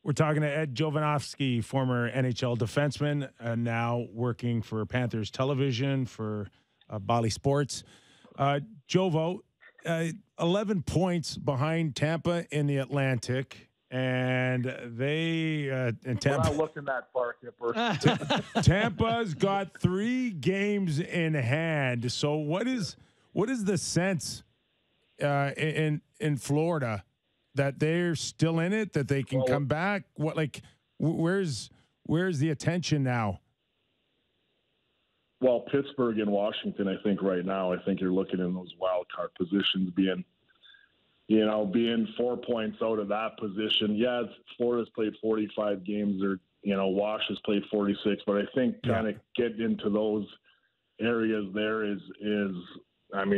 We're talking to Ed Jovanovski, former NHL defenseman, now working for Panthers television for Bally Sports. Jovo, 11 points behind Tampa in the Atlantic, and they We're not looking that far, Kipper. Tampa's got 3 games in hand. So what is the sense in Florida? That they're still in it, that they can come back? Where's the attention now? Well, Pittsburgh and Washington, I think right now, I think you're looking in those wild card positions being 4 points out of that position. Yeah, Florida's played 45 games, or, Wash has played 46, but I think kind of getting into those areas there is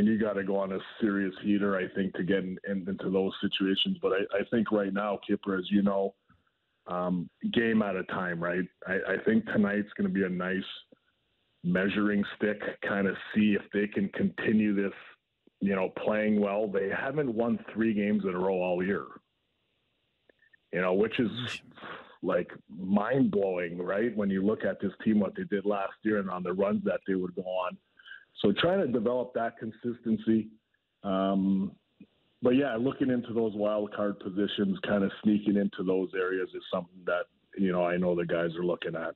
you got to go on a serious heater, I think, to get into those situations. But I think right now, Kipper, as you know, game at a time, right? I think tonight's going to be a nice measuring stick, kind of see if they can continue this, playing well. They haven't won 3 games in a row all year, which is like mind-blowing, right? When you look at this team, what they did last year and on the runs that they would go on. So trying to develop that consistency. But, yeah, looking into those wild card positions, kind of sneaking into those areas is something that, I know the guys are looking at.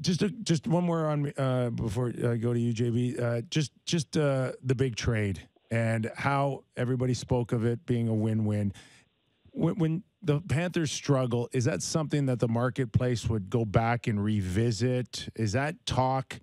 Just one more on before I go to you, JB. Just the big trade and how everybody spoke of it being a win-win. When the Panthers struggle, is that something that the marketplace would go back and revisit? Is that talk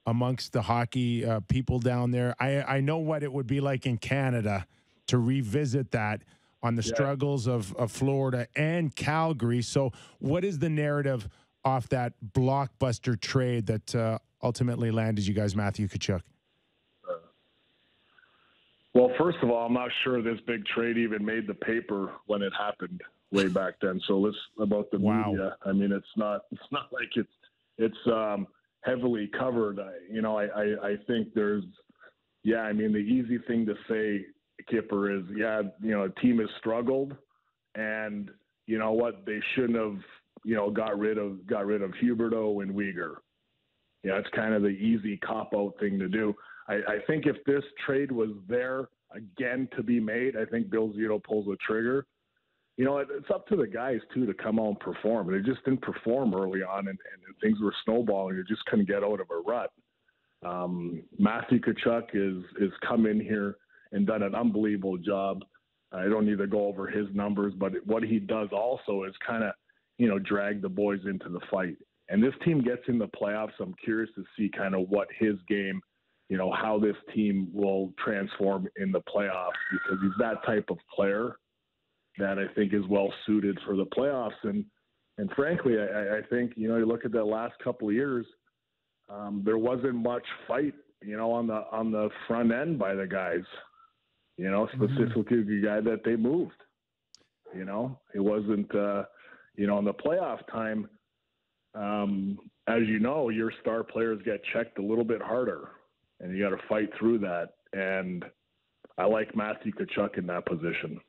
amongst the hockey people down there? I know what it would be like in Canada to revisit that on the struggles of Florida and Calgary. So what is the narrative off that blockbuster trade that ultimately landed you guys Matthew Tkachuk? Well, first of all, I'm not sure this big trade even made the paper when it happened way back then. So let's about the media. I mean, it's not like it's heavily covered. I think there's, the easy thing to say, Kipper, is, a team has struggled, and you know what, they shouldn't have, got rid of Huberdeau and Weegar. Yeah, it's kind of the easy cop-out thing to do. I think if this trade was there again to be made, I think Bill Zito pulls the trigger. It's up to the guys, too, to come out and perform. They just didn't perform early on, and things were snowballing. You just couldn't get out of a rut. Matthew Tkachuk is come in here and done an unbelievable job. I don't need to go over his numbers, but what he does also is kind of, drag the boys into the fight. And this team gets in the playoffs. I'm curious to see kind of what his game, how this team will transform in the playoffs, because he's that type of player that I think is well suited for the playoffs. And frankly, I think, you look at the last couple of years, there wasn't much fight, on the front end by the guys, specifically the guy that they moved. It wasn't, in the playoff time, as you know, your star players get checked a little bit harder, and you got to fight through that. And I like Matthew Tkachuk in that position.